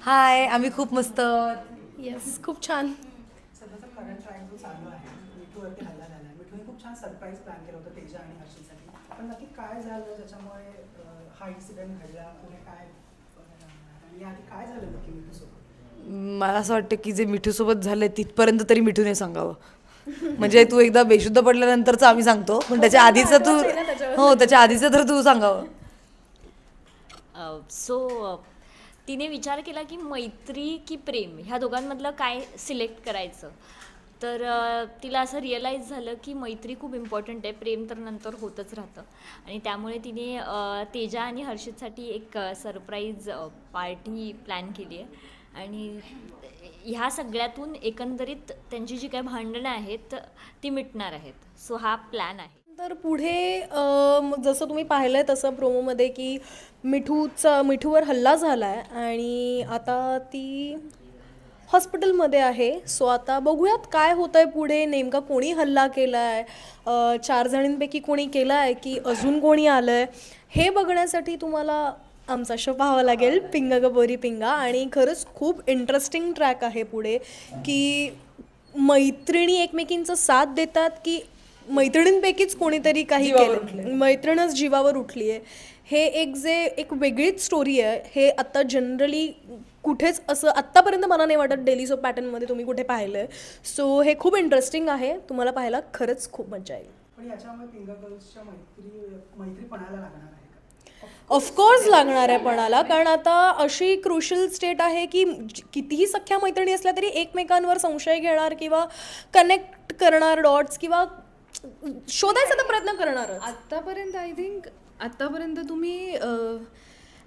हाय, आम्ही खूप मस्त. येस, खूप छान. सध्याचा करंट ट्रॅक जो चालू आहे मिठूवरती हल्ला झाला आहे. मिठूने खूप छान सरप्राईज प्लॅन केलं होतं तेजा आणि हर्षीसाठी. पण नक्की काय झालं ज्याच्यामुळे हा इन्सिडेंट घडला, पुढे काय आणि याआधी काय झालं नक्की मिठूसोबत? मला असं वाटतं की जे मिठूसोबत झालंय तिथपर्यंत तरी मिठूने सांगावं. म्हणजे तू एकदा बेशुद्ध पडल्यानंतरच आम्ही सांगतो, पण त्याच्या आधीचं तू, हो त्याच्या आधीचं तर तू सांगावं. सो तिने विचार केला की मैत्री की प्रेम ह्या दोघांमधलं काय सिलेक्ट करायचं. तर तिला असं रिअलाईज झालं की मैत्री खूप इम्पॉर्टंट आहे, प्रेम तर नंतर होतच राहतं. आणि त्यामुळे तिने तेजा आणि हर्षितसाठी एक सरप्राईज पार्टी प्लॅन केली आहे. आणि ह्या सगळ्यातून एकंदरीत त्यांची जी काही भांडणं आहेत ती मिटणार आहेत. सो हा प्लॅन आहे. तर पुढे जसं तुम्ही पाहिलंय तसं प्रोमोमध्ये की मिठूवर हल्ला झाला आहे आणि आता ती हॉस्पिटलमध्ये आहे. सो आता बघूयात काय होतं आहे पुढे, नेमका कोणी हल्ला केला आहे, 4 जणींपैकी कोणी केला आहे की अजून कोणी आलं आहे, हे बघण्यासाठी तुम्हाला आमचा शो पाहावा लागेल, पिंगा ग पोरी पिंगा. आणि खरंच खूप इंटरेस्टिंग ट्रॅक आहे पुढे की मैत्रिणी एकमेकींचं साथ देतात की मैत्रिणींपैकीच कोणीतरी काही केलं, मैत्रीणच जीवावर उठली आहे. हे एक वेगळीच स्टोरी आहे. हे आत्ता जनरली कुठेच असं आत्तापर्यंत मला नाही वाटत डेली सोप पॅटर्नमध्ये तुम्ही कुठे पाहिलं आहे. सो हे खूप इंटरेस्टिंग आहे, तुम्हाला पाहायला खरंच खूप मजा येईल. पण याच्यामुळे पिंगा गर्ल्सच्या मैत्रीपणाला लागणार आहे का? ऑफकोर्स लागणार आहे पणाला, कारण आता अशी क्रुशल स्टेट आहे की कितीही सख्या मैत्रिणी असल्या तरी एकमेकांवर संशय घेणार किंवा कनेक्ट करणार डॉट्स किंवा शोधायचा प्रयत्न करणार. आत्तापर्यंत आय थिंक आत्तापर्यंत तुम्ही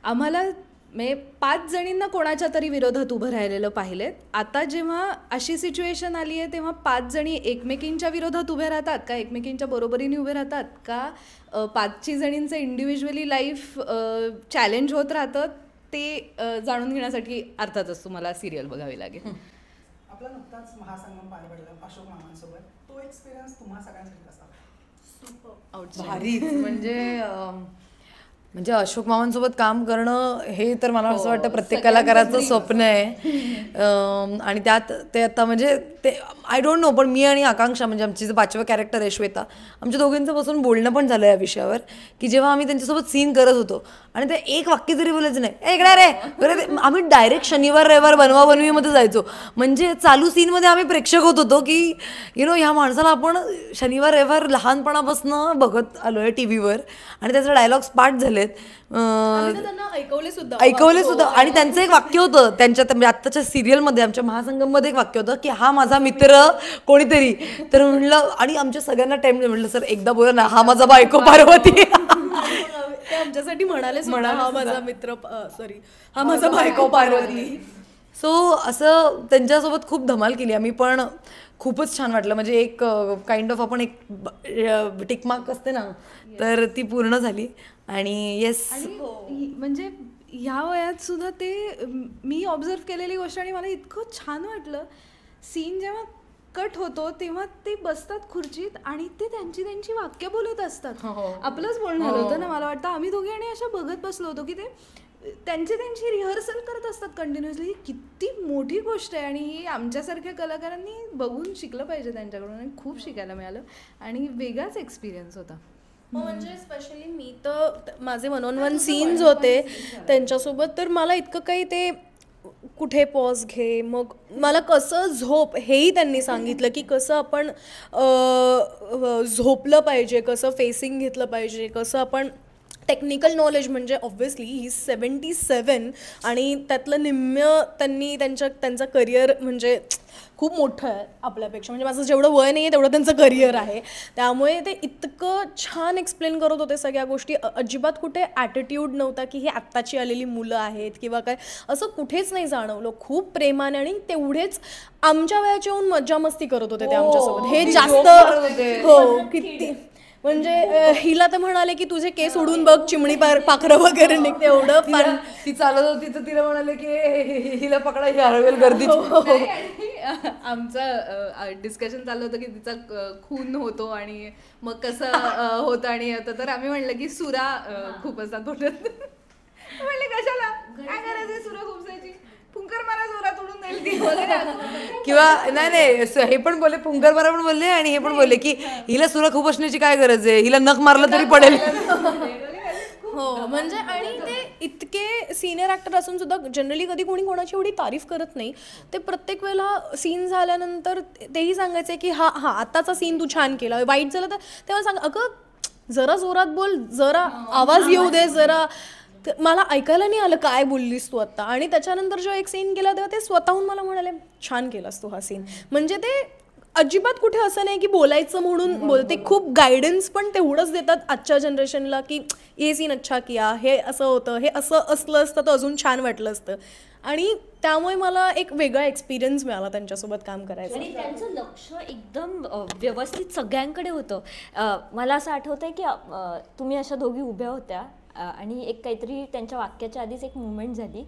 आम्हाला म्हणजे 5 जणींना कोणाच्या तरी विरोधात उभं राहिलेलं पाहिलेत. आता जेव्हा अशी सिच्युएशन आली आहे तेव्हा 5 जणी एकमेकींच्या विरोधात उभे राहतात का एकमेकींच्या बरोबरीने उभे राहतात का 5 जणींचं इंडिव्हिज्युअली लाईफ चॅलेंज होत राहतं, ते जाणून घेण्यासाठी अर्थातच तुम्हाला सिरियल बघावी लागेल. आपला नुकताच महासंगम पार पडला अशोक मामांसोबत. तो एक्सपिरियन्स तुम्हा सगळ्यांसाठी कसा होता? भारीच. म्हणजे अशोक मामांसोबत काम करणं हे तर मला असं वाटतं प्रत्येक कलाकाराचं स्वप्न आहे. आणि त्यात ते आता म्हणजे ते आय डोंट नो, पण मी आणि आकांक्षा म्हणजे आमची जे 5वं कॅरेक्टर आहे श्वेता, आमच्या दोघींचं बसून बोलणं पण झालं या विषयावर की जेव्हा आम्ही त्यांच्यासोबत सीन करत होतो आणि ते एक वाक्य तरी बोलायचं नाही, इकडे रे बरं, आम्ही डायरेक्ट शनिवार रविवार बनवाबनवीमध्ये जायचो. म्हणजे चालू सीनमध्ये आम्ही प्रेक्षक होत होतो की ह्या माणसाला आपण शनिवार रविवार लहानपणापासून बघत आलो आहे टी व्हीवर आणि त्याचे डायलॉग्स पाठ झालेत. ऐकवले सुद्धा. आणि त्यांचं एक वाक्य होतं त्यांच्या म्हणजे आत्ताच्या सिरियलमध्ये आमच्या महासंगममध्ये एक वाक्य होतं की हा माझा मित्र कोणीतरी. तर म्हणलं, आणि आमच्या सगळ्यांना टाइम म्हटलं सर एकदा बोला ना, हा माझा बायको पार्वती. ते आमच्यासाठी म्हणाले हा माझा मित्र, सॉरी हा माझा बायको पार्वती. सो असं त्यांच्यासोबत खूप धमाल केली आम्ही, पण खूपच छान वाटलं. म्हणजे एक काइंड ऑफ आपण एक टिकमार्क असते ना, तर ती पूर्ण झाली. आणि येस, म्हणजे ह्या वयात सुद्धा ते मी ऑब्झर्व केलेली गोष्ट आणि मला इतकं छान वाटलं. सीन जेव्हा कट होतो तेव्हा ते बसतात खुर्चीत आणि ते त्यांची वाक्य बोलत असतात. आपलंच बोलणं होतं ना, मला वाटतं आम्ही दोघे आणि अशा बघत बसलो होतो की ते त्यांची रिहर्सल करत असतात कंटिन्युअसली. किती मोठी गोष्ट आहे आणि ही आमच्यासारख्या कलाकारांनी बघून शिकलं पाहिजे त्यांच्याकडून. आणि खूप शिकायला मिळालं आणि वेगळाच एक्सपिरियन्स होता. म्हणजे स्पेशली मी तर माझे 1-on-1 सीन्स होते त्यांच्यासोबत, तर मला इतकं काही ते कुठे पॉज घे, मग मला कसं झोप हेही त्यांनी सांगितलं की कसं आपण झोपलं पाहिजे, कसं फेसिंग घेतलं पाहिजे, कसं आपण टेक्निकल नॉलेज. म्हणजे ऑब्व्हियसली ही 77 आणि त्यातलं निम्म्य त्यांनी त्यांचं करिअर म्हणजे खूप मोठं आहे आपल्यापेक्षा. म्हणजे माझं जेवढं वय नाही आहे तेवढं त्यांचं करिअर आहे. त्यामुळे ते इतकं छान एक्सप्लेन करत होते सगळ्या गोष्टी. अजिबात कुठे ॲटिट्यूड नव्हता की ही आत्ताची आलेली मुलं आहेत किंवा काय, असं कुठेच नाही जाणवलं. खूप प्रेमाने आणि तेवढेच आमच्या वयाचे येऊन मज्जा मस्ती करत होते ते आमच्यासोबत. हे जास्त हो किती म्हणजे हिला तर म्हणाले की तुझे केस उडून बघ, चिमणी पाखरं वगैरे निघते, एवढं पण ती चालत होती तर तिला म्हणाले की हिला पकडा, ही हरवेल गर्दीत. आमचं डिस्कशन चाललं होतं की तिचा खून होतो आणि मग कसं होतं आणि होतं, तर आम्ही म्हणलं की सुरा खूप असतात म्हणले कशाला काय करायचं सुरा खूपसायची, फुंक किंवा नाही नाही हे पण बोलले, पुंगरबारा पण बोलले आणि हे पण बोलले की हिला सुरा खूप असण्याची काय गरज आहे, हिला नख मारलं तरी पडेल. हो म्हणजे आणि ते इतके सिनियर ॲक्टर असून सुद्धा जनरली कधी कोणी कोणाची एवढी तारीफ करत नाही. ते प्रत्येक वेळेला सीन झाल्यानंतर तेही सांगायचे की हा हा आताचा सीन तू छान केला, वाईट झालं तर तेव्हा सांग अगं जरा जोरात बोल, जरा आवाज येऊ दे, जरा मला ऐकायला नाही आलं काय बोललीस तू आत्ता. आणि त्याच्यानंतर जेव्हा एक सीन केला तेव्हा ते स्वतःहून मला म्हणाले छान केलास तू हा सीन. म्हणजे ते अजिबात कुठे असं नाही की बोलायचं म्हणून बोलते, खूप गायडन्स पण तेवढंच देतात आजच्या जनरेशनला की हे सीन अच्छा किया, हे असं होतं, हे असं असलं असतं तर अजून छान वाटलं असतं. आणि त्यामुळे मला एक वेगळा एक्सपिरियन्स मिळाला त्यांच्यासोबत काम करायचं. आणि त्यांचं लक्ष एकदम व्यवस्थित सगळ्यांकडे होतं. मला असं आठवतंय की तुम्ही अशा दोघी उभ्या होत्या आणि एक काहीतरी त्यांच्या वाक्याच्या आधीच एक मुवमेंट झाली,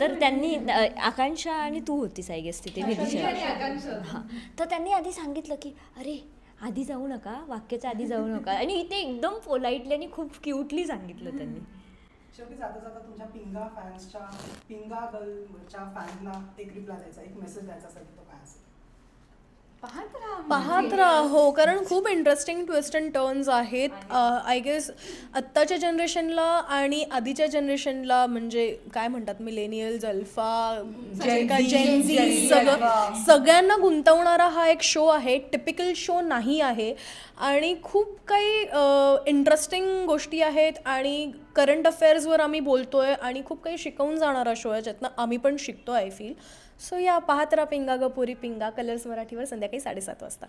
तर त्यांनी आकांक्षा आणि तू होतीस आय गेस तिथे विधीच्या. हां, तर त्यांनी आधी सांगितलं की अरे आधी जाऊ नका, वाक्याच्या आधी जाऊ नका, आणि ते एकदम पोलाइटली आणि खूप क्यूटली सांगितलं त्यांनी. शेवटी जाता जाता तुमच्या पिंगा फॅन्सच्या, पिंगा गर्लच्या फॅन्सना एक रिप्लाय द्यायचा, एक मेसेज द्यायचा असेल तो काय असेल? पाहत राहा. हो, कारण खूप इंटरेस्टिंग ट्विस्ट अँड टर्न्स आहेत. आय गेस आत्ताच्या जनरेशनला आणि आधीच्या जनरेशनला, म्हणजे काय म्हणतात मिलेनियल्स, अल्फा, जेन झी, सगळ्यांना गुंतवणारा हा एक शो आहे. टिपिकल शो नाही आहे आणि खूप काही इंटरेस्टिंग गोष्टी आहेत आणि करंट अफेअर्सवर आम्ही बोलतोय आणि खूप काही शिकवून जाणारा शो आहे, ज्यातनं आम्ही पण शिकतो आय फील. सो या पाहत राहा पिंगा ग पोरी पिंगा, कलर्स मराठीवर संध्याकाळी 7:30 वाजता.